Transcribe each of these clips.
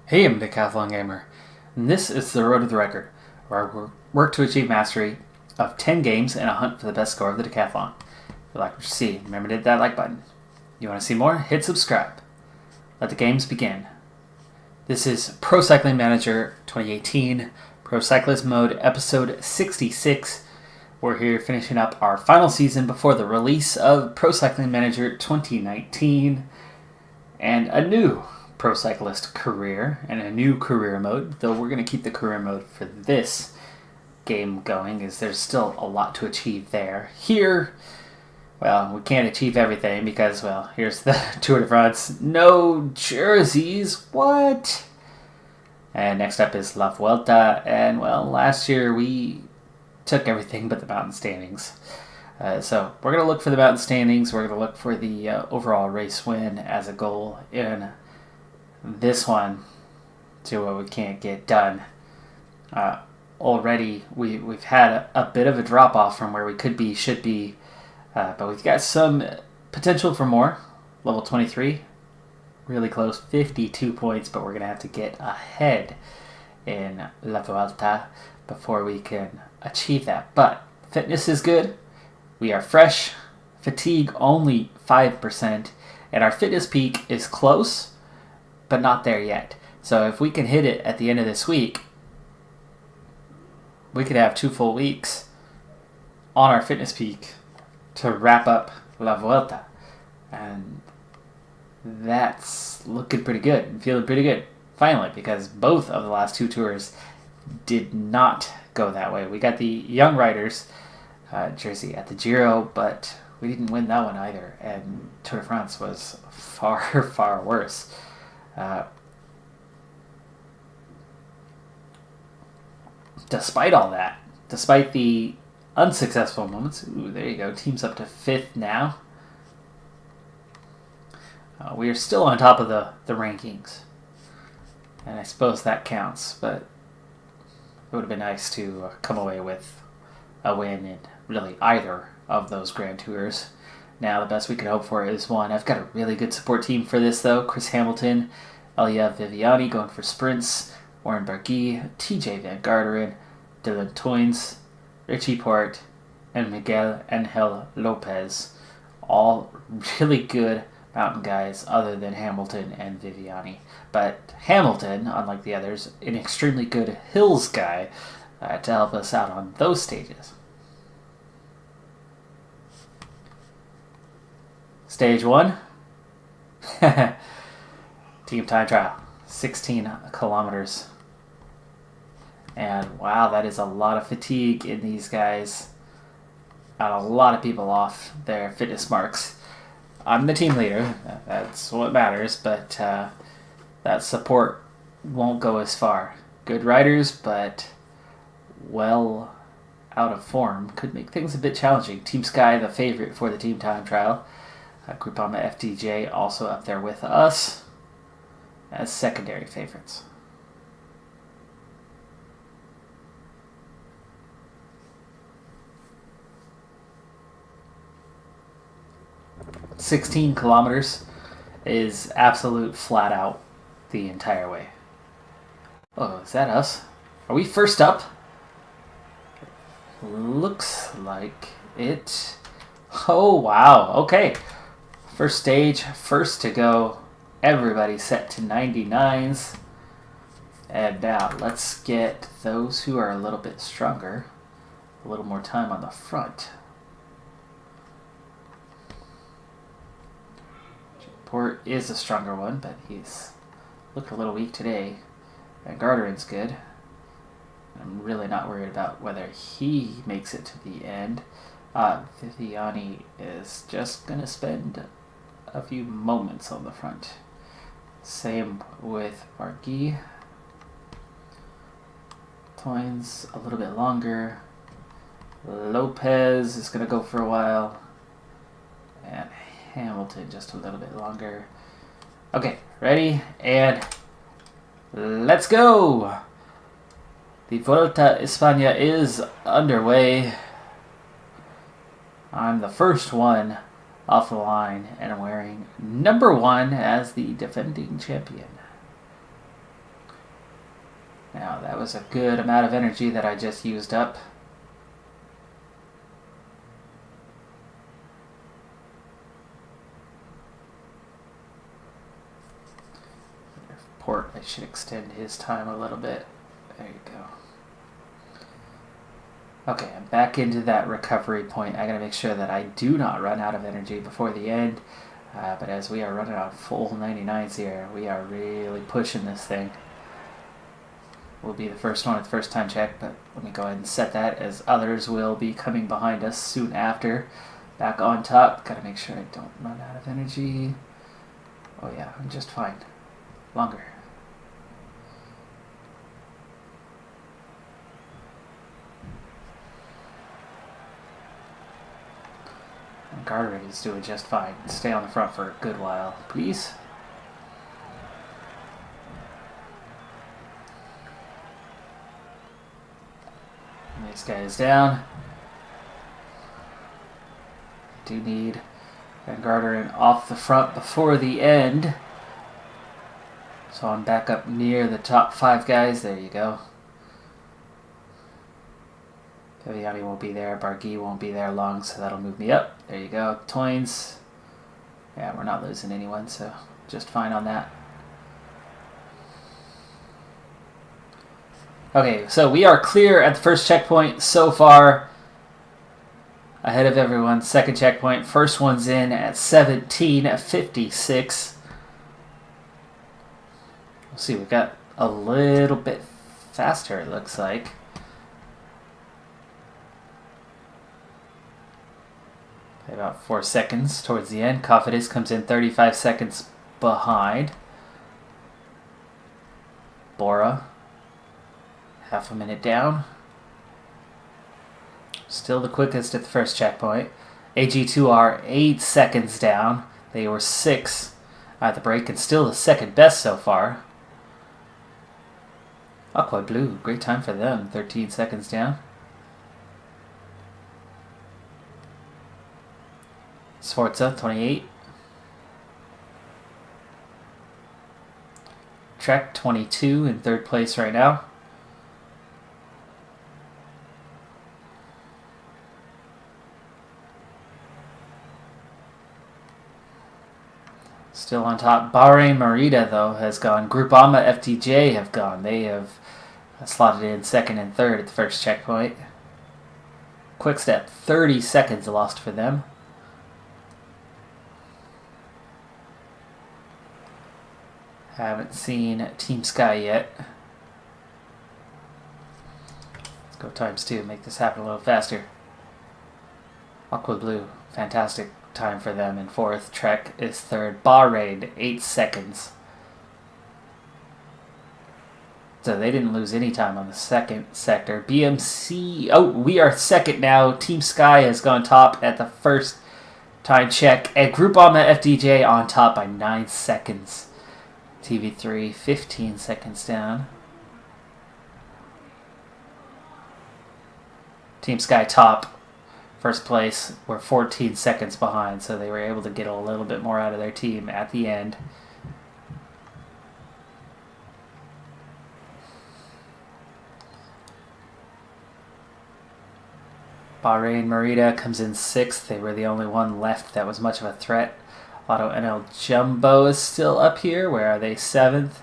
Hey, I'm Decathlon Gamer, and this is the Road to the Record, where I work to achieve mastery of 10 games and a hunt for the best score of the Decathlon. If you like what you see, remember to hit that like button. You want to see more? Hit subscribe. Let the games begin. This is Pro Cycling Manager 2018, Pro Cyclist Mode, Episode 66. We're here finishing up our final season before the release of Pro Cycling Manager 2019, and a new Pro Cyclist career and a new career mode, though we're going to keep the career mode for this game going, as there's still a lot to achieve there. Here, well, we can't achieve everything because, well, here's the Tour de France. No jerseys, what? And next up is La Vuelta, and, well, last year we took everything but the mountain standings. So we're going to look for the mountain standings. We're going to look for the overall race win as a goal in this one to what we can't get done. Already we've had a bit of a drop off from where we could be, should be, but we've got some potential for more. Level 23, really close, 52 points, but we're going to have to get ahead in La Vuelta before we can achieve that. But fitness is good. We are fresh. Fatigue only 5%, and our fitness peak is close, but not there yet. So if we can hit it at the end of this week, we could have 2 full weeks on our fitness peak to wrap up La Vuelta. And that's looking pretty good and feeling pretty good, finally, because both of the last 2 tours did not go that way. We got the Young Riders jersey at the Giro, but we didn't win that one either. And Tour de France was far, far worse. Despite all that, despite the unsuccessful moments, there you go, team's up to 5th now. We are still on top of the rankings, and I suppose that counts, but it would have been nice to come away with a win in really either of those Grand Tours. Now the best we could hope for is one. I've got a really good support team for this, though. Chris Hamilton, Elia Viviani going for sprints, Warren Barguil, TJ Van Garderen, Dylan Toynes, Richie Porte, and Miguel Angel Lopez. All really good mountain guys other than Hamilton and Viviani. But Hamilton, unlike the others, an extremely good hills guy to help us out on those stages. Stage 1. Team time trial. 16 kilometers. And wow, that is a lot of fatigue in these guys. Got a lot of people off their fitness marks. I'm the team leader. That's what matters, but that support won't go as far. Good riders, but well out of form. Could make things a bit challenging. Team Sky, the favorite for the team time trial. Groupama FDJ also up there with us as secondary favorites. "16 kilometers is absolute flat out the entire way." Oh, is that us? Are we first up? Looks like it. Oh, wow. Okay. First stage, first to go. Everybody set to 99s. And now let's get those who are a little bit stronger a little more time on the front. Port is a stronger one, but he's looked a little weak today. And Garderen's good. I'm really not worried about whether he makes it to the end. Viviani is just going to spend a few moments on the front. Same with Barguil. Toynes a little bit longer. Lopez is going to go for a while. And Hamilton just a little bit longer. Okay, ready? And let's go! The Vuelta España is underway. I'm the first one off the line, and I'm wearing number 1 as the defending champion. Now, that was a good amount of energy that I just used up. Port, I should extend his time a little bit. There you go. Okay, I'm back into that recovery point. I gotta make sure that I do not run out of energy before the end. But as we are running on full 99s here, we are really pushing this thing. We'll be the first one at the first time check, but let me go ahead and set that as others will be coming behind us soon after. Back on top, gotta make sure I don't run out of energy. Oh yeah, I'm just fine. Longer. And Garter is doing just fine. Stay on the front for a good while, please. This guy is down. Do need Van Garderen off the front before the end. So I'm back up near the top 5 guys. There you go. Viviani won't be there. Barguil won't be there long, so that'll move me up. There you go. Toynes. Yeah, we're not losing anyone, so just fine on that. Okay, so we are clear at the first checkpoint so far. Ahead of everyone. Second checkpoint. First one's in at 17:56. We'll see, we got a little bit faster, it looks like. About 4 seconds towards the end. Cofidis comes in 35 seconds behind. Bora, half a minute down. Still the quickest at the first checkpoint. AG2R 8 seconds down. They were 6 at the break and still the second best so far. Aqua Blue, great time for them. 13 seconds down. Sforza, 28. Trek, 22 in third place right now. Still on top. Bahrain Merida, though, has gone. Groupama FTJ have gone. They have slotted in second and third at the first checkpoint. Quickstep, 30 seconds lost for them. Haven't seen Team Sky yet. Let's go ×2, make this happen a little faster. Aqua Blue, fantastic time for them in fourth. Trek is third. Bahrain, 8 seconds. So they didn't lose any time on the second sector. BMC, oh, we are second now. Team Sky has gone top at the first time check. And Groupama FDJ on top by 9 seconds. TV3, 15 seconds down. Team Sky top, first place. We're 14 seconds behind, so they were able to get a little bit more out of their team at the end. Bahrain Merida comes in 6th. They were the only one left that was much of a threat. Lotto NL Jumbo is still up here. Where are they? 7th.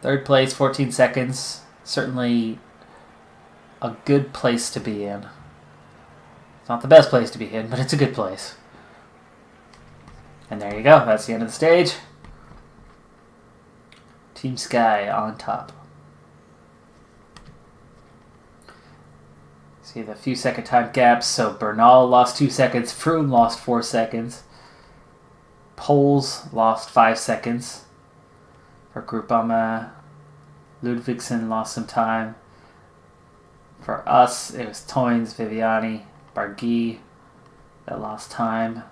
Third place, 14 seconds. Certainly a good place to be in. It's not the best place to be in, but it's a good place. And there you go. That's the end of the stage. Team Sky on top. See the few second time gaps. So Bernal lost 2 seconds. Froome lost 4 seconds. Poles lost 5 seconds. For Groupama, Ludvigsen lost some time. For us, it was Toynes, Viviani, Barguil that lost time.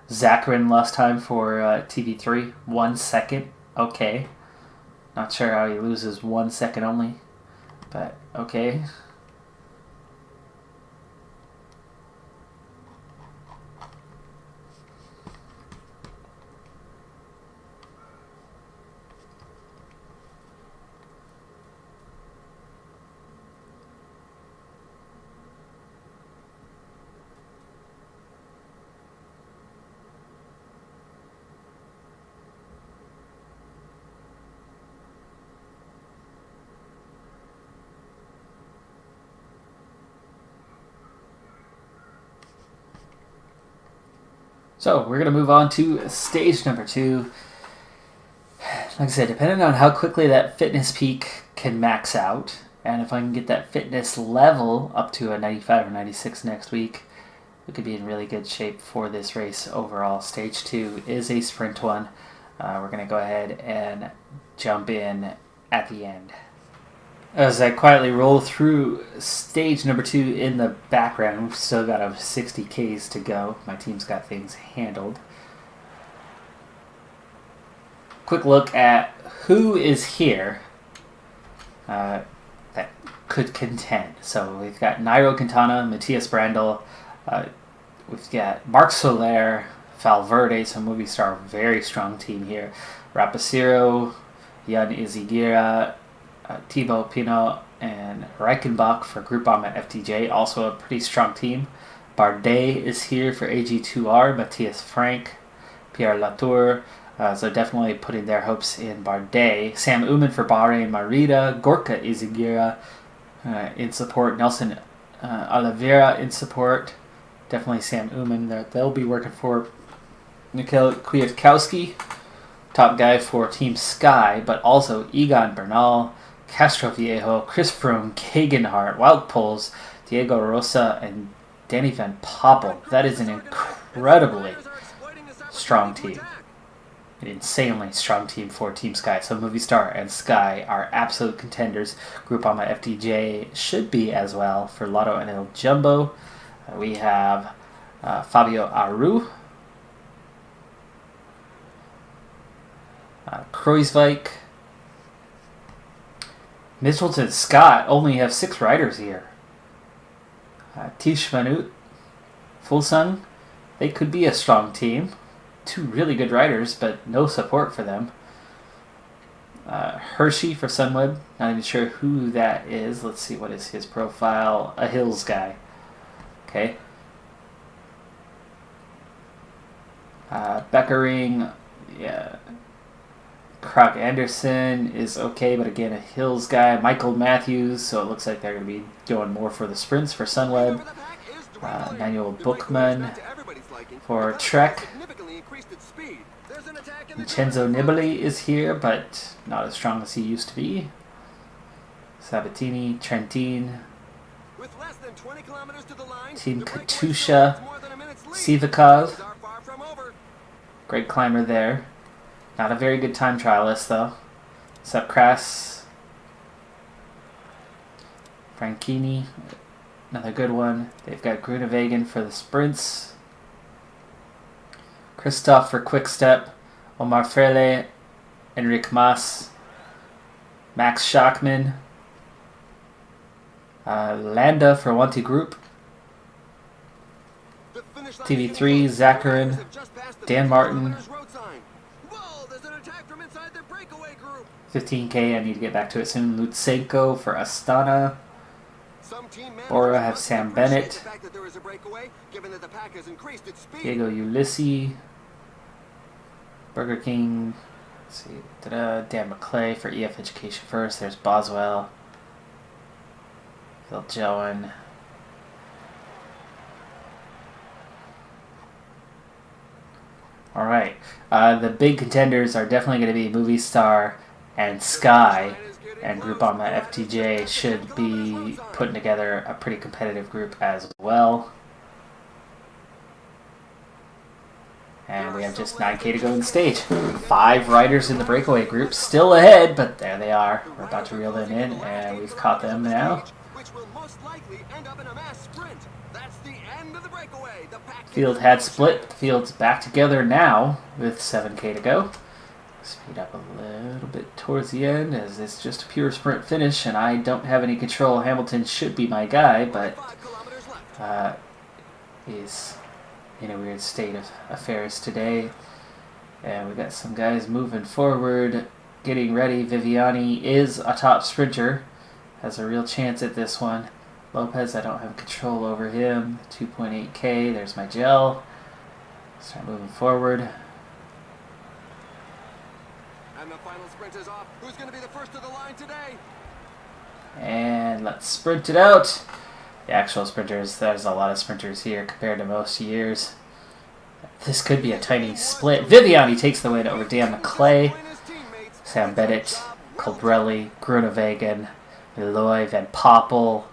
Zakarin lost time for TV3. 1 second. Okay. Not sure how he loses 1 second only. But, okay. So we're going to move on to stage number 2. Like I said, depending on how quickly that fitness peak can max out, and if I can get that fitness level up to a 95 or 96 next week, we could be in really good shape for this race overall. Stage 2 is a sprint one. We're going to go ahead and jump in at the end. As I quietly roll through stage number 2 in the background, we've still got a 60 Ks to go. My team's got things handled. Quick look at who is here that could contend. So we've got Nairo Quintana, Matthias Brandl, we've got Marc Soler, Valverde, so movie star, very strong team here. Rapaciro, Jan Izaguirre, Thibaut Pinot, and Reichenbach for Groupama FDJ, also a pretty strong team. Bardet is here for AG2R, Matthias Frank, Pierre Latour, so definitely putting their hopes in Bardet. Sam Oomen for Bahrain Merida, Gorka Izaguirre in support, Nelson Oliveira in support, definitely Sam Oomen that they'll be working for. Mikhail Kwiatkowski, top guy for Team Sky, but also Egan Bernal, Castroviejo, Chris Froome, Keegan Hart, Wout Poels, Diego Rosa, and Danny Van Poppel. That is an incredibly strong team. An insanely strong team for Team Sky. So Movistar and Sky are absolute contenders. Groupama FDJ should be as well for Lotto and El Jumbo. We have Fabio Aru, Kruijswijk. Mitchelton Scott only have 6 riders here. Tish Manut, Fulsang, they could be a strong team. 2 really good riders, but no support for them. Hershey for Sunweb, not even sure who that is. Let's see, what is his profile? A Hills guy. Okay. Beckering, yeah. Krog Anderson is okay, but again, a Hills guy. Michael Matthews, so it looks like they're going to be going more for the sprints for Sunweb. Manuel Bookman for Trek. Vincenzo Nibali is here, but not as strong as he used to be. Sabatini, Trentin, Team Katusha, Sivakov. Great climber there. Not a very good time trialist, though. Supcrass. Franchini, another good one. They've got Grunewagen for the sprints. Christoph for Quick Step. Omar Frele, Enric Mas, Max Schachmann. Landa for Wanty Group. TV3, Zacharin, Dan Martin. 15K, I need to get back to it soon. Lutsenko for Astana. Bora have Sam Bennett. Diego Ulysses. Burger King. Let's see. Dan McClay for EF Education First. There's Boswell. Phil Joen. Alright. The big contenders are definitely going to be Movistar and Sky, and Groupama FTJ should be putting together a pretty competitive group as well. And we have just 9K to go in the stage. 5 riders in the breakaway group, still ahead, but there they are. We're about to reel them in, and we've caught them now. Field had split. The field's back together now with 7K to go. Speed up a little bit towards the end, as it's just a pure sprint finish, and I don't have any control. Hamilton should be my guy, but he's in a weird state of affairs today. And we got some guys moving forward, getting ready. Viviani is a top sprinter, has a real chance at this one. Lopez, I don't have control over him. 2.8K, there's my gel. Start moving forward. And the final sprint is off. Who's going to be the first of the line today? And let's sprint it out. The actual sprinters, there's a lot of sprinters here compared to most years. This could be a tiny split. Viviani takes the win over Dan McClay, Sam Bennett, Colbrelli, Grunewagen, Eloy, Van Poppel.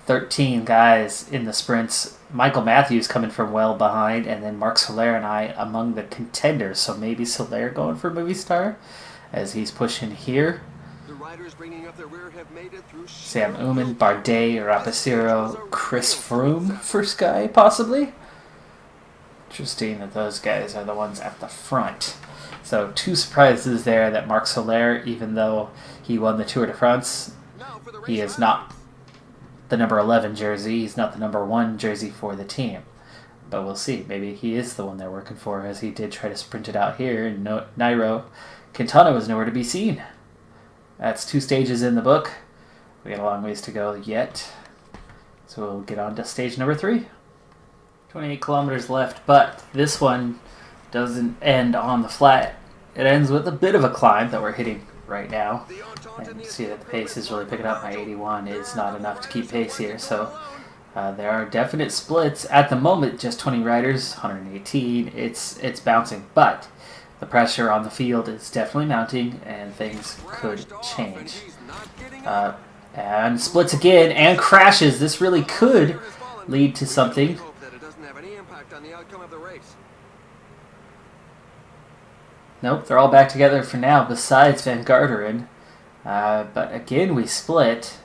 13 guys in the sprints. Michael Matthews coming from well behind, and then Mark Soler and I among the contenders. So maybe Soler going for movie star as he's pushing here. The riders bringing up their rear have made it through Sam Oomen, Bardet, Rapacero, Chris Froome, first guy possibly. Interesting that those guys are the ones at the front. So 2 surprises there that Mark Soler, even though he won the Tour de France, he is not the number 11 jersey. He's not the number 1 jersey for the team. But we'll see. Maybe he is the one they're working for, as he did try to sprint it out here. And Nairo Quintana was nowhere to be seen. That's 2 stages in the book. We got a long ways to go yet. So we'll get on to stage number 3. 28 kilometers left, but this one doesn't end on the flat. It ends with a bit of a climb that we're hitting right now. And you see that the pace is really picking up. My 81 is not enough to keep pace here, so there are definite splits. At the moment, just 20 riders, 118. It's bouncing, but the pressure on the field is definitely mounting, and things could change. And splits again, and crashes. This really could lead to something. Nope, they're all back together for now, besides Van Garderen. But again, we split.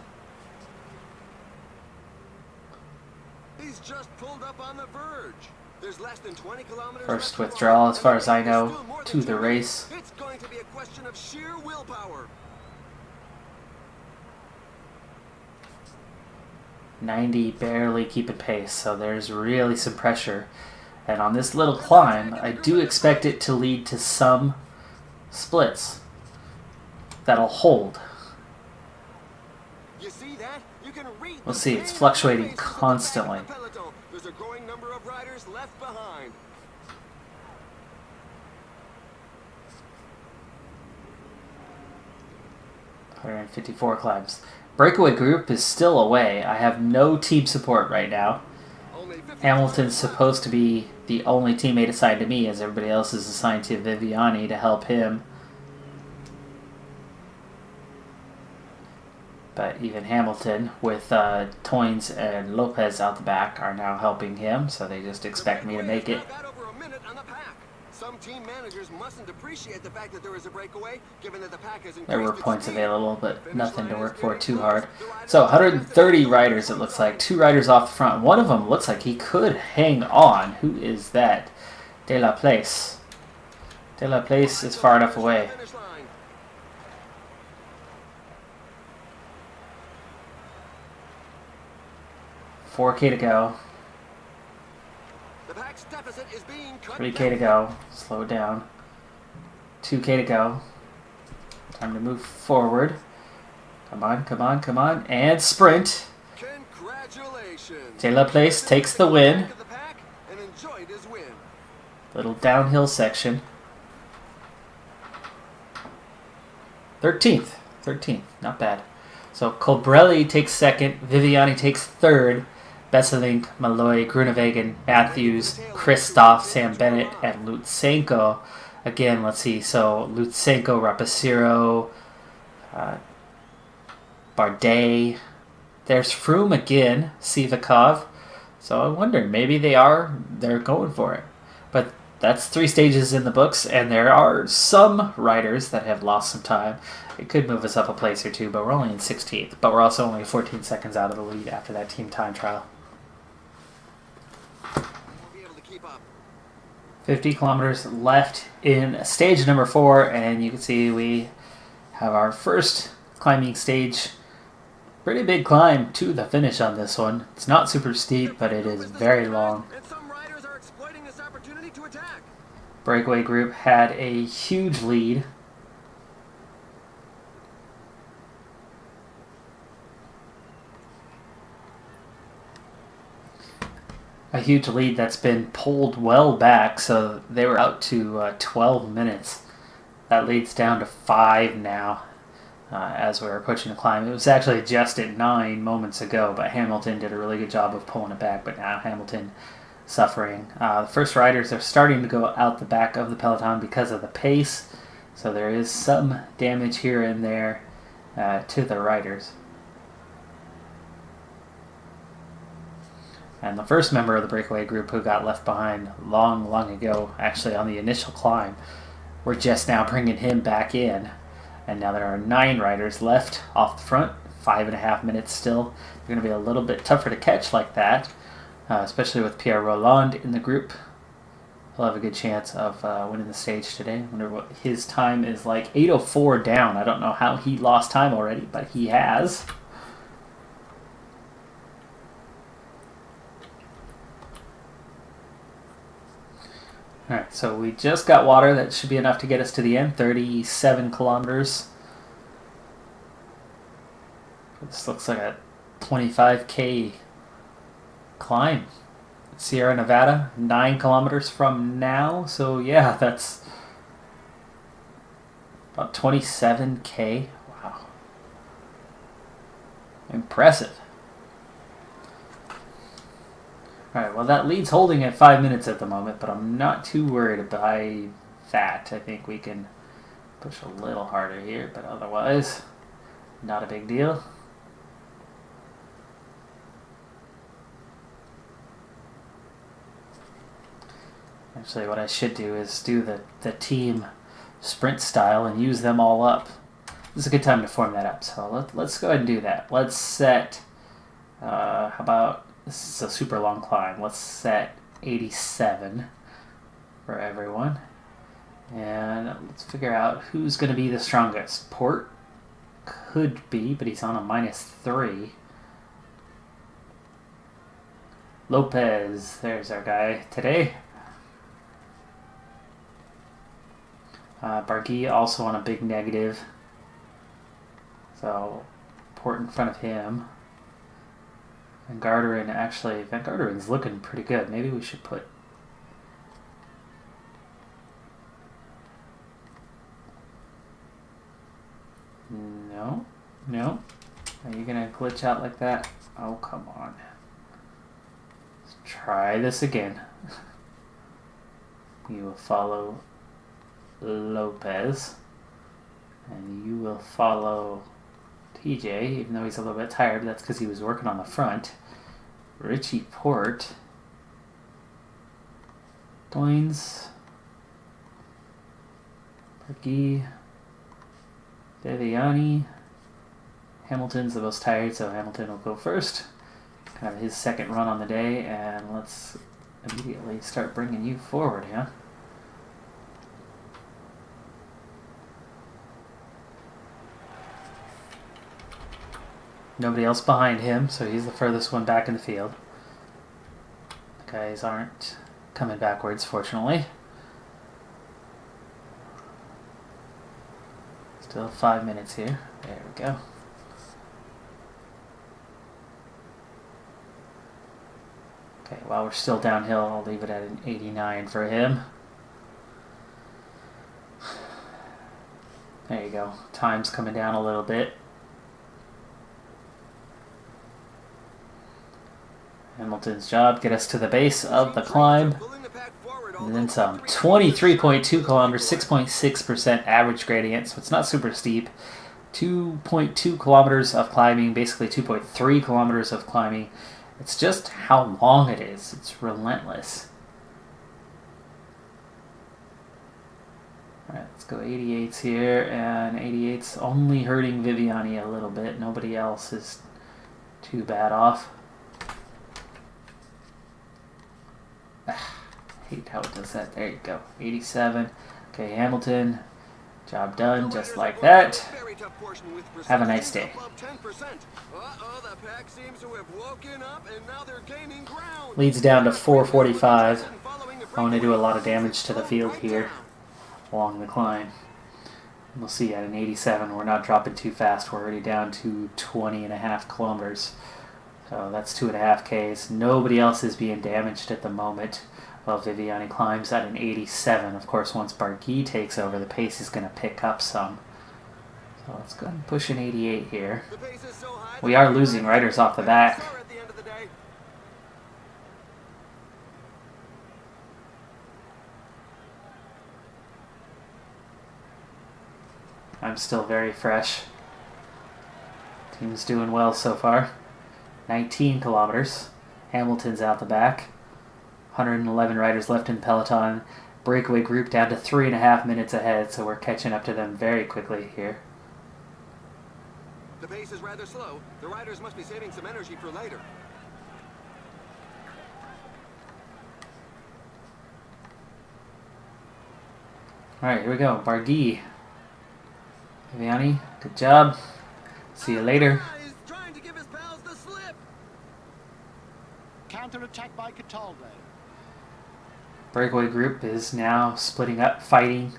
He's just pulled up on the verge. There's less than 20 kilometers. First withdrawal, as far as I know, to the race. It's going to be a question of sheer willpower. 90 barely keeping pace, so there's really some pressure. And on this little climb, I do expect it to lead to some splits that'll hold. You see that? You can read. We'll see, it's fluctuating constantly. There's a growing number of riders left behind. $154 climbs. Breakaway group is still away. I have no team support right now. Hamilton's supposed to be the only teammate assigned to me, as everybody else is assigned to Viviani to help him. But even Hamilton, with Toynes and Lopez out the back, are now helping him, so they just expect me to make it. Some team managers mustn't appreciate the fact that there is a breakaway, given that the pack has increased. There were points available, but nothing to work for too hard. So 130 riders, it looks like. 2 riders off the front. One of them looks like he could hang on. Who is that? De La Place. De La Place is far enough away. $4K to go. 3K to go. Slow it down. 2K to go. Time to move forward. Come on, come on, come on. And sprint. Congratulations. De La Place takes the win. And enjoyed his win. Little downhill section. 13th. 13th. Not bad. So Colbrelli takes second. Viviani takes third. Besselink, Malloy, Grunewagen, Matthews, Kristoff, Sam Bennett, and Lutsenko. Again, let's see. So Lutsenko, Rapacero, Bardet. There's Froome again, Sivakov. So I wonder, maybe they're going for it. But that's 3 stages in the books, and there are some riders that have lost some time. It could move us up a place or two, but we're only in 16th. But we're also only 14 seconds out of the lead after that team time trial. 50 kilometers left in stage number 4, and you can see we have our first climbing stage. Pretty big climb to the finish on this one. It's not super steep, but it is very long. Breakaway group had a huge lead. A huge lead that's been pulled well back, so they were out to 12 minutes. That leads down to 5 now as we're approaching the climb. It was actually just at 9 moments ago, but Hamilton did a really good job of pulling it back. But now Hamilton suffering. The first riders are starting to go out the back of the peloton because of the pace, so there is some damage here and there to the riders. And the first member of the breakaway group who got left behind long ago, actually on the initial climb, we're just now bringing him back in. And now there are 9 riders left off the front, 5.5 minutes still. They're going to be a little bit tougher to catch like that, especially with Pierre Rolland in the group. He'll have a good chance of winning the stage today. I wonder what his time is like. 8:04 down. I don't know how he lost time already, but he has. Alright, so we just got water. That should be enough to get us to the end. 37 kilometers. This looks like a 25K climb. Sierra Nevada, 9 kilometers from now. So yeah, that's about 27K. Wow. Impressive. Alright, well that lead's holding at 5 minutes at the moment, but I'm not too worried by that. I think we can push a little harder here, but otherwise, not a big deal. Actually, what I should do is do the team sprint style and use them all up. This is a good time to form that up, so let's go ahead and do that. Let's set, how about, this is a super long climb. Let's set 87 for everyone. And let's figure out who's going to be the strongest. Port could be, but he's on a -3. Lopez, there's our guy today. Barguil also on a big negative. So, Port in front of him. Van Garderen, actually, Van Garderen's looking pretty good. Maybe we should put... No. Are you going to glitch out like that? Oh, come on. Let's try this again. You will follow Lopez. And you will follow TJ, even though he's a little bit tired. That's because he was working on the front. Richie Port. Doins. Barguil. Viviani. Hamilton's the most tired, so Hamilton will go first. Kind of his second run on the day, and let's immediately start bringing you forward, yeah? Nobody else behind him, so he's the furthest one back in the field. The guys aren't coming backwards, fortunately. Still 5 minutes here. There we go. Okay, while we're still downhill, I'll leave it at an 89 for him. There you go. Time's coming down a little bit. Hamilton's job, get us to the base of the climb. And then some. 23.2 kilometers, 6.6% average gradient, so it's not super steep. 2.2 kilometers of climbing, basically 2.3 kilometers of climbing. It's just how long it is. It's relentless. Alright, let's go 88s here, and 88's only hurting Viviani a little bit. Nobody else is too bad off. Hate how it does that. There you go. 87. Okay, Hamilton. Job done, just like that. Have a nice day. Leads down to 445. I want to do a lot of damage to the field here along the climb. We'll see at an 87. We're not dropping too fast. We're already down to 20.5 kilometers. So that's 2.5 Ks. Nobody else is being damaged at the moment. Well, Viviani climbs at an 87. Of course, once Barguil takes over, the pace is going to pick up some. So let's go ahead and push an 88 here. We are losing riders off the back. I'm still very fresh. Team's doing well so far. 19 kilometers. Hamilton's out the back. 111 riders left in peloton. Breakaway group down to 3.5 minutes ahead, so we're catching up to them very quickly here. The pace is rather slow. The riders must be saving some energy for later. Alright, here we go. Barguil. Viviani, good job. See you later. He's trying to give his pals the slip. Counter-attack by Cataldo. Breakaway group is now splitting up, fighting,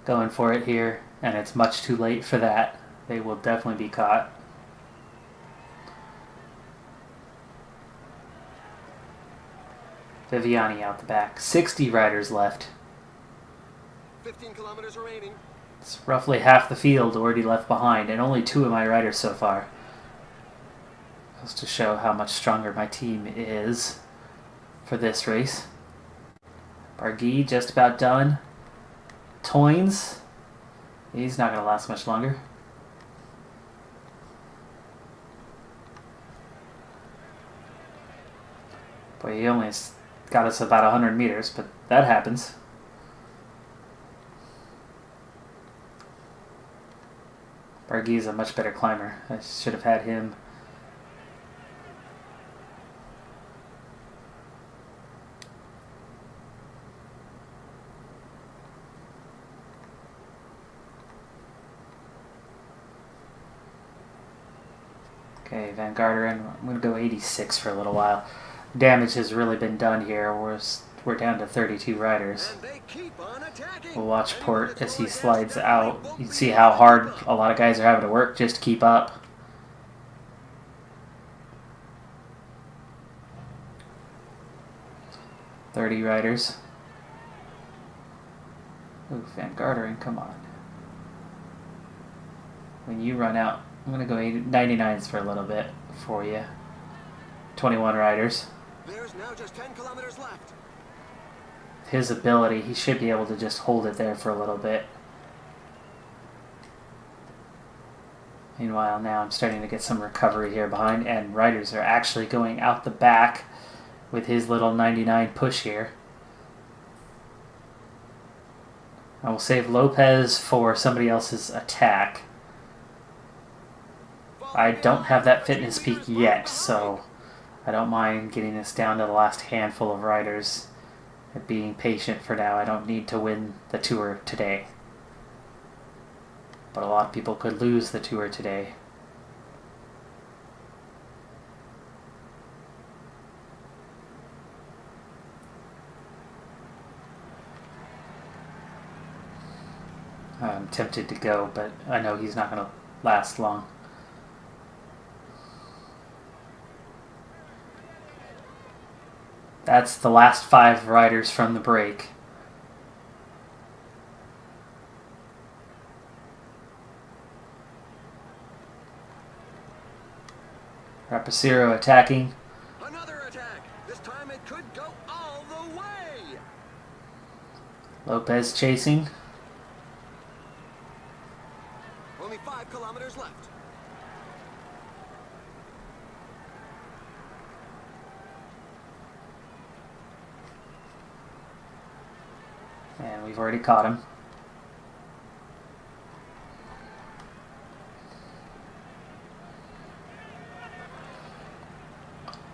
going for it here, and it's much too late for that. They will definitely be caught. Viviani out the back. 60 riders left. 15 kilometers remaining. It's roughly half the field already left behind, and only 2 of my riders so far. Goes to show how much stronger my team is for this race. Barguil just about done. Toynes, he's not going to last much longer. Boy, he only got us about 100 meters, but that happens. Barguil's a much better climber. I should have had him. Okay, Van Garderen, I'm going to go 86 for a little while. Damage has really been done here. We're down to 32 riders. And they keep on attacking. We'll watch Port as he slides out. You can see how hard a lot of guys are having to work just to keep up. "30 riders. Ooh, Van Garderen, come on. When you run out, I'm going to go 99s for a little bit for you. 21 riders. There's now just 10 kilometers left. His ability, he should be able to just hold it there for a little bit. Meanwhile, now I'm starting to get some recovery here behind, and riders are actually going out the back with his little 99 push here. I will save Lopez for somebody else's attack. I don't have that fitness peak yet, so I don't mind getting this down to the last handful of riders and being patient for now. I don't need to win the Tour today. But a lot of people could lose the Tour today. I'm tempted to go, but I know he's not going to last long. That's the last 5 riders from the break. Rapaciro attacking. Another attack. This time it could go all the way. Lopez chasing. Only 5 kilometers left. And we've already caught him.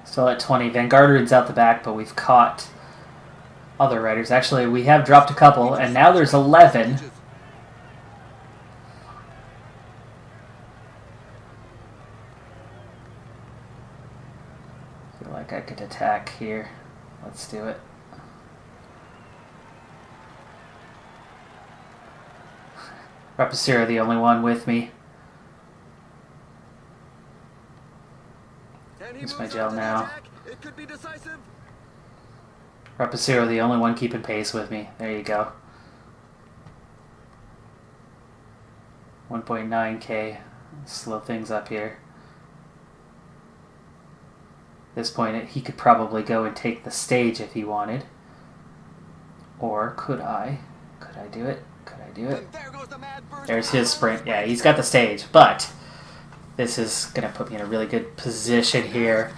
Still at 20. Van Garderen's out the back, but we've caught other riders. Actually, we have dropped a couple, and now there's 11. I feel like I could attack here. Let's do it. Rapaciro, the only one with me. Here's my gel now. It could be decisive. Rapaciro, the only one keeping pace with me. There you go. 1.9k. Slow things up here. At this point, he could probably go and take the stage if he wanted. Or could I? Could I do it? Could I do it? And there goes the mad burst. There's his sprint. Yeah, he's got the stage, but this is going to put me in a really good position here.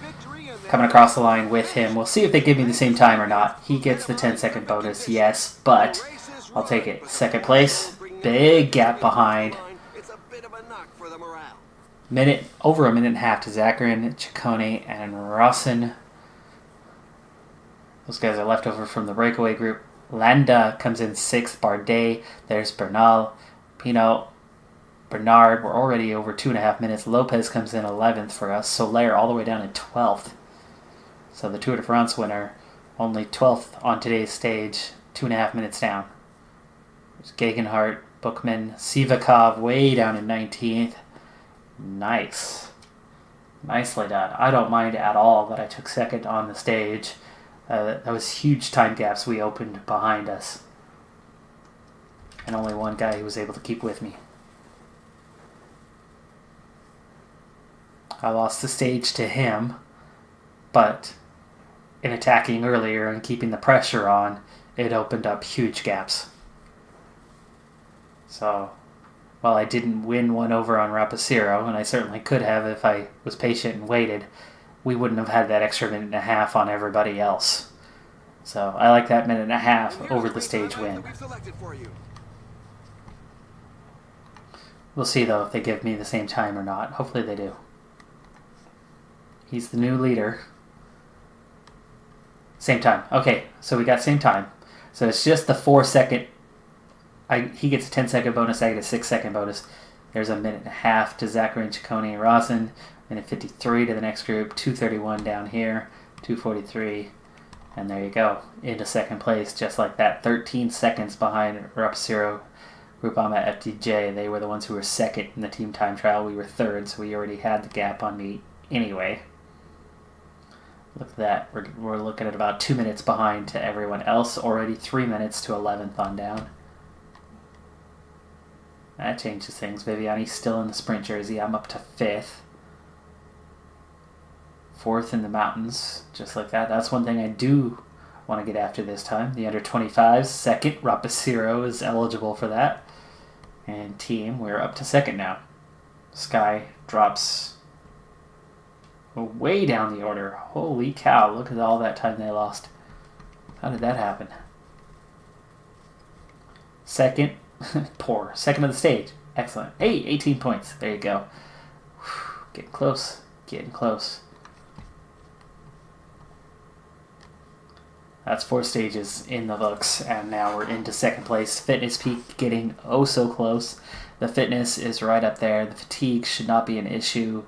Coming across the line with him. We'll see if they give me the same time or not. He gets the 10-second bonus, yes, but I'll take it. Second place. Big gap behind. It's a bit of a knock for the morale. Over a minute and a half to Zakarin, Ciccone, and Rawson. Those guys are left over from the breakaway group. Landa comes in 6th. Bardet. There's Bernal. Pinot. Bernard. We're already over 2.5 minutes. Lopez comes in 11th for us. Soler all the way down in 12th. So the Tour de France winner, only 12th on today's stage, 2.5 minutes down. There's Gegenhardt, Bookman, Sivakov way down in 19th. Nice. Nicely done. I don't mind at all that I took second on the stage. That was huge time gaps we opened behind us. And only one guy who was able to keep with me. I lost the stage to him, but in attacking earlier and keeping the pressure on, it opened up huge gaps. So, while I didn't win one over on Rapaciro, and I certainly could have if I was patient and waited, we wouldn't have had that extra minute and a half on everybody else. So, I like that minute and a half over the stage win. We'll see, though, if they give me the same time or not. Hopefully they do. He's the new leader. Same time. Okay, so we got same time. So it's just the 4-second. He gets a 10-second bonus. I get a 6-second bonus. There's a minute and a half to Zakarin, Ciccone, and Rawson. Minute 53 to the next group. 2:31 down here. 2:43. And there you go. Into second place just like that. 13 seconds behind Rapaciro, Groupama, FDJ. They were the ones who were second in the team time trial. We were third, so we already had the gap on me anyway. Look at that. We're looking at about 2 minutes behind to everyone else. Already 3 minutes to 11th on down. That changes things. Viviani's still in the sprint jersey. I'm up to 5th. 4th in the mountains. Just like that. That's one thing I do want to get after this time. The under 25s. Second. Rapaciro is eligible for that. And team, we're up to second now. Sky drops way down the order. Holy cow, look at all that time they lost. How did that happen? Second. Poor. Second of the stage. Excellent. Hey, 18 points. There you go. Whew, getting close. Getting close. That's 4 stages in the books, and now we're into second place. Fitness peak getting oh so close. The fitness is right up there. The fatigue should not be an issue,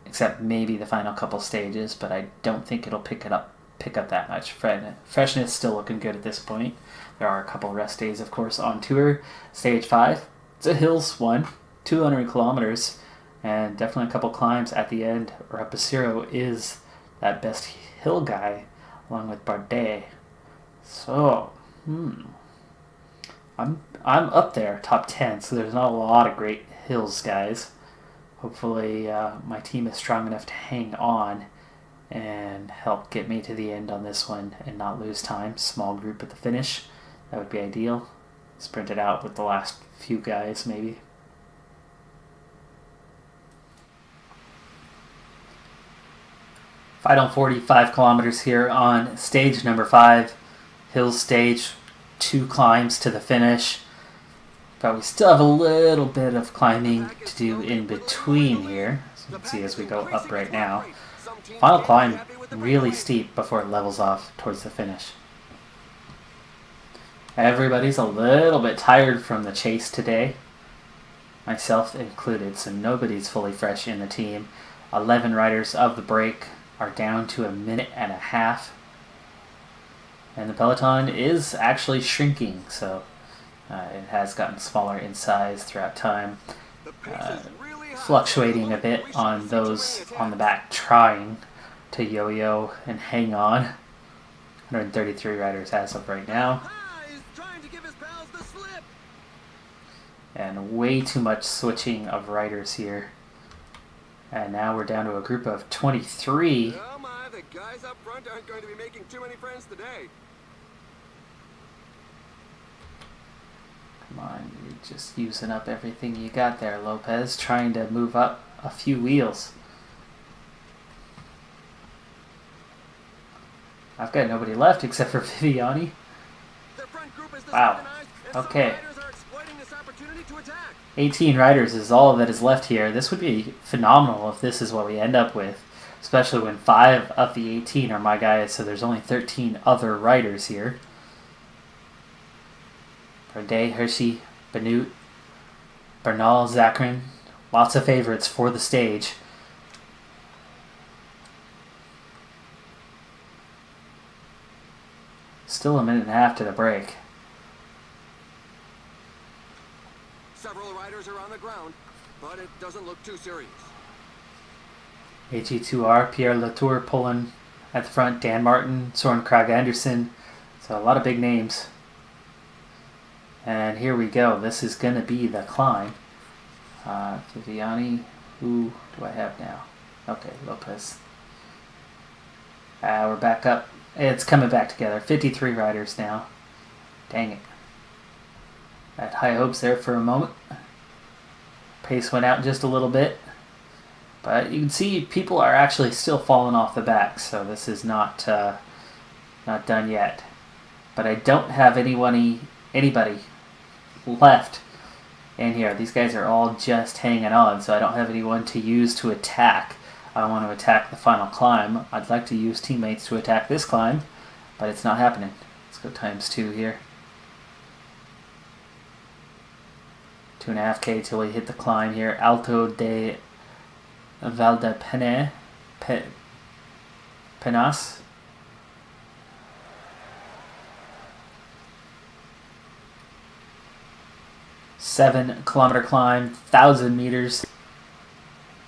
except maybe the final couple stages, but I don't think it'll pick up that much. Freshness still looking good at this point. There are a couple rest days, of course, on tour. Stage 5, it's a hills one, 200 kilometers, and definitely a couple climbs at the end. Rapaciro is that best hill guy, along with Bardet. So, I'm up there, top 10, so there's not a lot of great hills guys. Hopefully my team is strong enough to hang on and help get me to the end on this one and not lose time. Small group at the finish. That would be ideal. Sprint it out with the last few guys, maybe. Final 45 kilometers here on stage number 5. Hills stage. 2 climbs to the finish. But we still have a little bit of climbing to do in between here. As you can see as we go up right now. Final climb really steep before it levels off towards the finish. Everybody's a little bit tired from the chase today, myself included, so nobody's fully fresh in the team. 11 riders of the break are down to a minute and a half. And the peloton is actually shrinking, so it has gotten smaller in size throughout time. Fluctuating a bit on those on the back trying to yo-yo and hang on. 133 riders as of right now. And way too much switching of riders here. And now we're down to a group of 23. Oh my, the guys up front aren't going to be making too many friends today. Come on, you're just using up everything you got there, Lopez, trying to move up a few wheels. I've got nobody left except for Viviani. Wow. Okay. 18 riders is all that is left here. This would be phenomenal if this is what we end up with, especially when 5 of the 18 are my guys, so there's only 13 other riders here. Bardet, Hershey, Benoot, Bernal, Zakarin. Lots of favorites for the stage. Still a minute and a half to the break. Several riders are on the ground, but it doesn't look too serious. AG2R, Pierre Latour pulling at the front, Dan Martin, Soren Krag Anderson. So a lot of big names. And here we go. This is going to be the climb. Viviani, who do I have now? Okay, Lopez. We're back up. It's coming back together. 53 riders now. Dang it. I had high hopes there for a moment. Pace went out just a little bit. But you can see people are actually still falling off the back, so this is not done yet. But I don't have anybody left in here. These guys are all just hanging on, so I don't have anyone to use to attack. I want to attack the final climb. I'd like to use teammates to attack this climb, but it's not happening. Let's go ×2 here. 2.5K till we hit the climb here. Alto de Valdepene, Penas. $7-kilometer climb, 1,000 meters,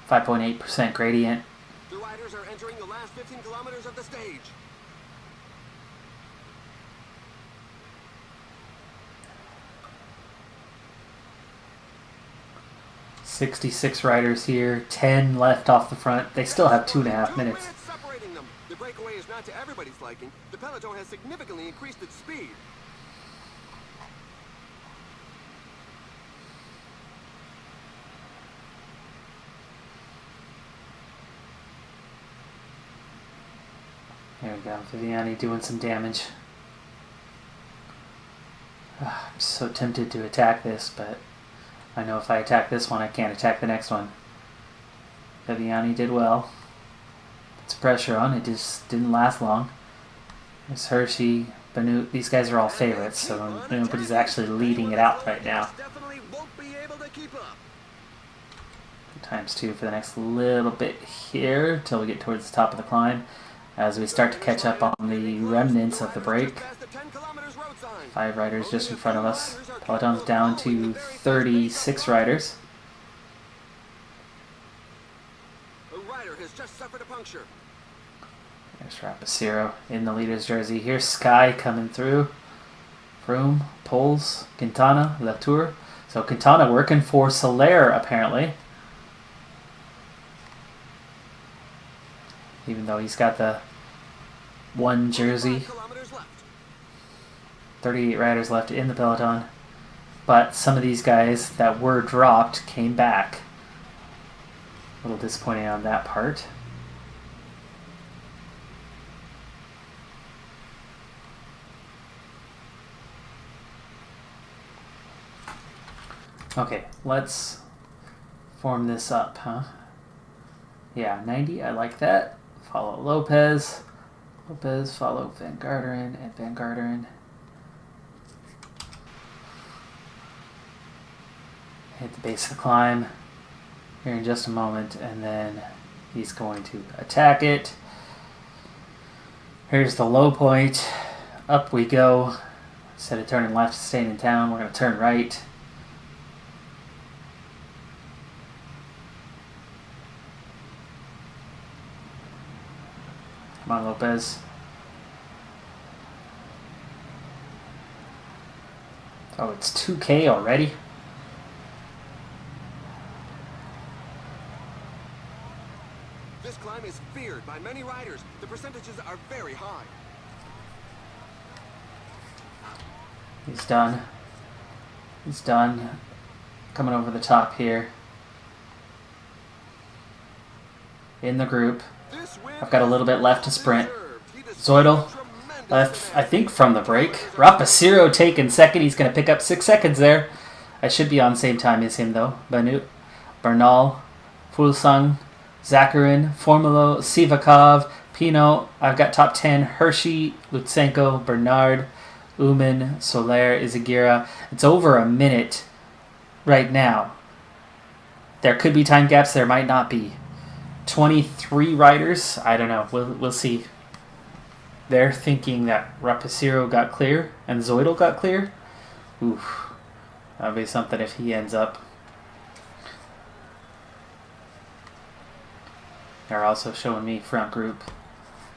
5.8% gradient. The riders are entering the last 15 kilometers of the stage. $66 riders here, 10 left off the front. They still have 2.5 minutes. Separating them. The breakaway is not to everybody's liking. The peloton has significantly increased its speed. There we go, Viviani doing some damage. I'm so tempted to attack this, but I know if I attack this one, I can't attack the next one. Viviani did well. Puts pressure on, it just didn't last long. There's Hershey, Benoot, these guys are all favorites, so nobody's actually leading it out right now. ×2 for the next little bit here, till we get towards the top of the climb. As we start to catch up on the remnants of the break. 5 riders just in front of us. Peloton's down to 36 riders. A rider has just suffered a puncture. There's Rapacero in the leader's jersey. Here's Sky coming through. Froome, Poles, Quintana, Latour. So Quintana working for Soler apparently. Even though he's got the one jersey. 38 riders left in the peloton. But some of these guys that were dropped came back. A little disappointing on that part. Okay, let's form this up, huh? Yeah, 90, I like that. Follow Lopez. Lopez, follow Van Garderen, and Van Garderen. Hit the base of the climb here in just a moment, and then he's going to attack it. Here's the low point. Up we go. Instead of turning left, staying in town, we're going to turn right. Come on, Lopez. Oh, it's 2K already? This climb is feared by many riders. The percentages are very high. He's done. He's done. Coming over the top here. In the group. I've got a little bit left to sprint. Zoidal left, I think, from the break. Rapaciro taking second. He's going to pick up 6 seconds there. I should be on the same time as him, though. Banut, Bernal, Fulsang, Zakharin, Formulo, Sivakov, Pino. I've got top 10. Hershey, Lutsenko, Bernard, Uman, Soler, Izagira. It's over a minute right now. There could be time gaps. There might not be. 23 riders. I don't know. We'll see. They're thinking that Rapaciro got clear and Zoidal got clear. Oof. That'll be something if he ends up. They're also showing me front group.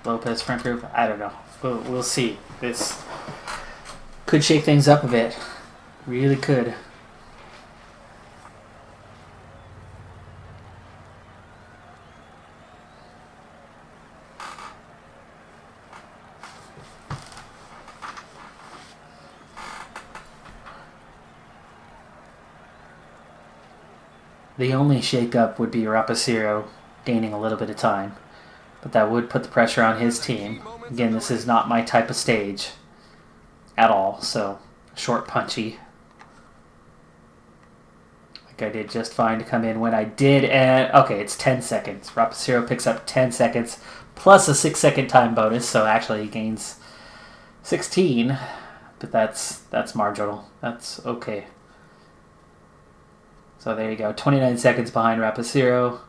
Lopez front group. I don't know. We'll see. This could shake things up a bit. Really could. The only shake-up would be Rapaciro gaining a little bit of time, but that would put the pressure on his team. Again, this is not my type of stage at all, so short, punchy. Like I did just fine to come in when I did, and okay, it's 10 seconds. Rapaciro picks up 10 seconds plus a 6-second time bonus, so actually he gains 16, but that's marginal. That's okay. So there you go, 29 seconds behind Rapaciro,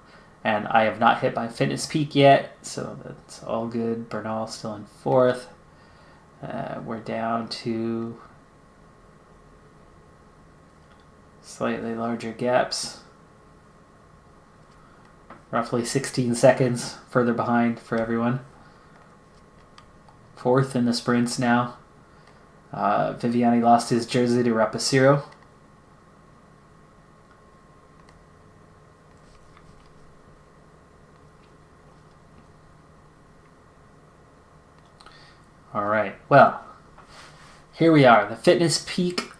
and I have not hit my fitness peak yet, so that's all good. Bernal still in 4th. We're down to slightly larger gaps. Roughly 16 seconds further behind for everyone. 4th in the sprints now. Viviani lost his jersey to Rapaciro. All right, well, here we are. The fitness peak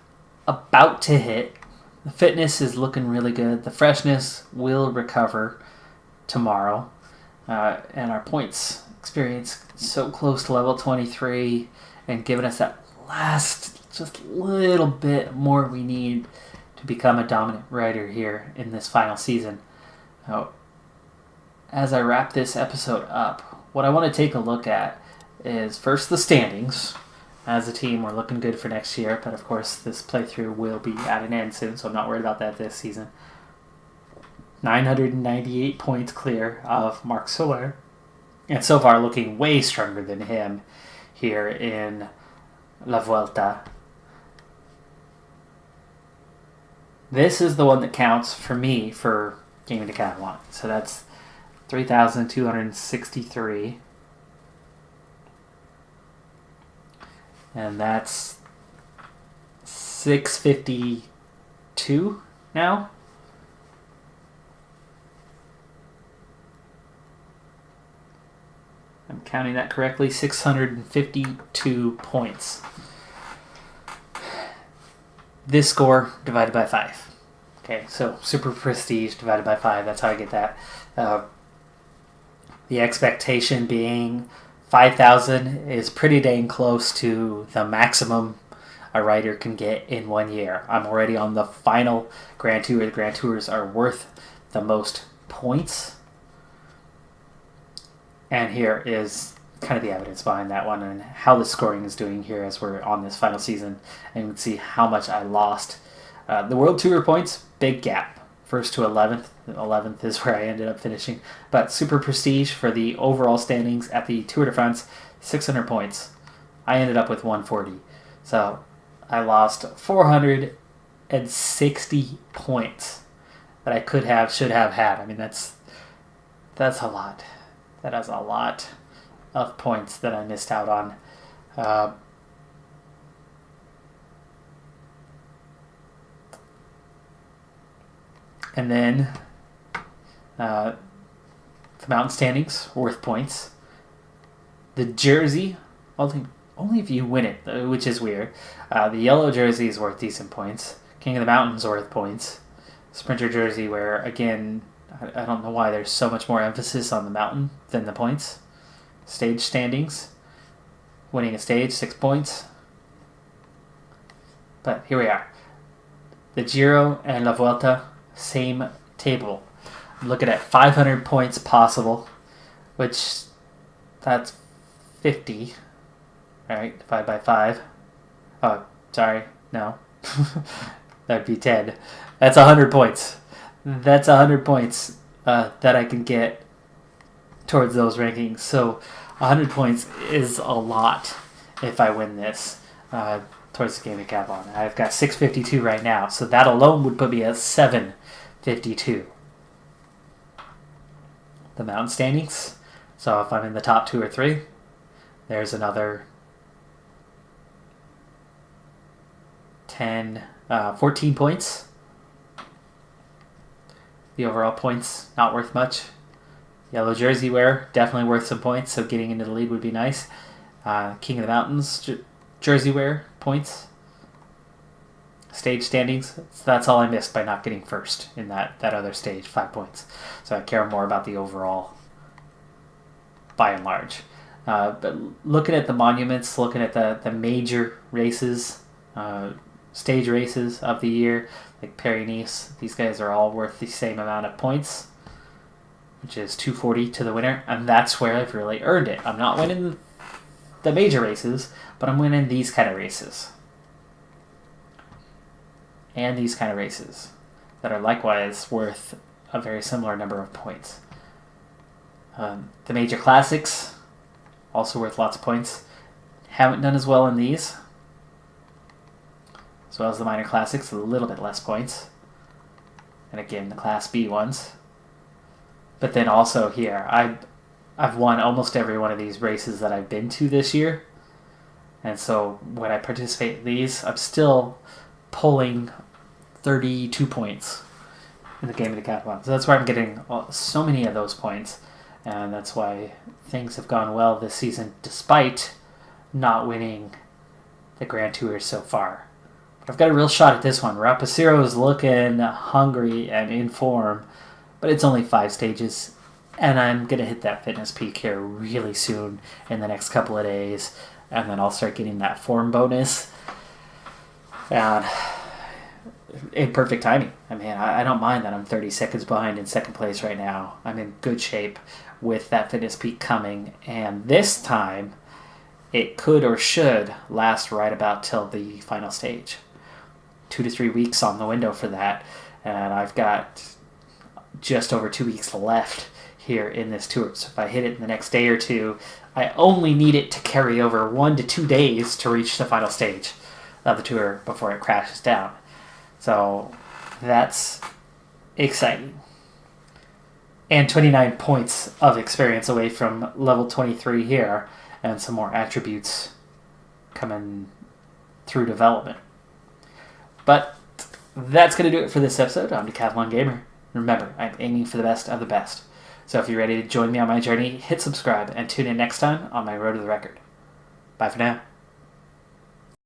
about to hit. The fitness is looking really good. The freshness will recover tomorrow. And our points experience so close to level 23 and giving us that last just little bit more we need to become a dominant rider here in this final season. Now, as I wrap this episode up, what I want to take a look at is first the standings. As a team, we're looking good for next year, but of course this playthrough will be at an end soon, so I'm not worried about that this season. 998 points clear of Marc Soler, and so far looking way stronger than him here in La Vuelta. This is the one that counts for me for Gaming Decathlon, so that's 3,263. And that's 652 now. I'm counting that correctly. 652 points. This score divided by 5. Okay, so super prestige divided by 5. That's how I get that. The expectation being 5,000 is pretty dang close to the maximum a rider can get in 1 year. I'm already on the final Grand Tour. The Grand Tours are worth the most points. And here is kind of the evidence behind that one and how the scoring is doing here as we're on this final season. And you can see how much I lost. The World Tour points, big gap. 1st to 11th. 11th is where I ended up finishing. But super prestige for the overall standings at the Tour de France, 600 points. I ended up with 140. So I lost 460 points that I should have had. I mean, that's a lot. That is a lot of points that I missed out on. And then the mountain standings, worth points. The jersey, only if you win it, which is weird. The yellow jersey is worth decent points. King of the Mountains worth points. Sprinter jersey wear, again, I don't know why there's so much more emphasis on the mountain than the points. Stage standings. Winning a stage, 6 points. But here we are. The Giro and La Vuelta, same table. I'm looking at 500 points possible, which that's 50. Alright, divide by 5. Oh, sorry, no. That'd be 10. That's 100 points. That's 100 points that I can get towards those rankings. So 100 points is a lot if I win this towards the game of Decathlon. I've got 652 right now, so that alone would put me at 752. The mountain standings. So if I'm in the top 2 or 3, there's another 14 points. The overall points, not worth much. Yellow jersey wear, definitely worth some points, so getting into the lead would be nice. King of the Mountains jersey wear, points. Stage standings, so that's all I missed by not getting first in that other stage, 5 points. So I care more about the overall by and large. But looking at the monuments, looking at the major races, stage races of the year, like Paris-Nice, these guys are all worth the same amount of points, which is 240 to the winner, and that's where I've really earned it. I'm not winning the major races, but I'm winning these kind of races. And these kind of races that are likewise worth a very similar number of points. The major classics, also worth lots of points. Haven't done as well in these. As well as the minor classics, a little bit less points. And again, the Class B ones. But then also here, I've won almost every one of these races that I've been to this year. And so when I participate in these, I'm still pulling 32 points in the game of Decathlon. So that's why I'm getting so many of those points. And that's why things have gone well this season, despite not winning the Grand Tours so far. But I've got a real shot at this one. Rapaciro is looking hungry and in form, but it's only 5 stages. And I'm going to hit that fitness peak here really soon in the next couple of days. And then I'll start getting that form bonus. And in perfect timing. I mean, I don't mind that I'm 30 seconds behind in second place right now. I'm in good shape with that fitness peak coming. And this time, it could or should last right about till the final stage. 2 to 3 weeks on the window for that. And I've got just over 2 weeks left here in this tour. So if I hit it in the next day or two, I only need it to carry over 1 to 2 days to reach the final stage of the tour before it crashes down. So that's exciting. And 29 points of experience away from level 23 here, and some more attributes coming through development. But that's going to do it for this episode. I'm Decathlon Gamer. Remember, I'm aiming for the best of the best. So if you're ready to join me on my journey, hit subscribe and tune in next time on my road to the record. Bye for now.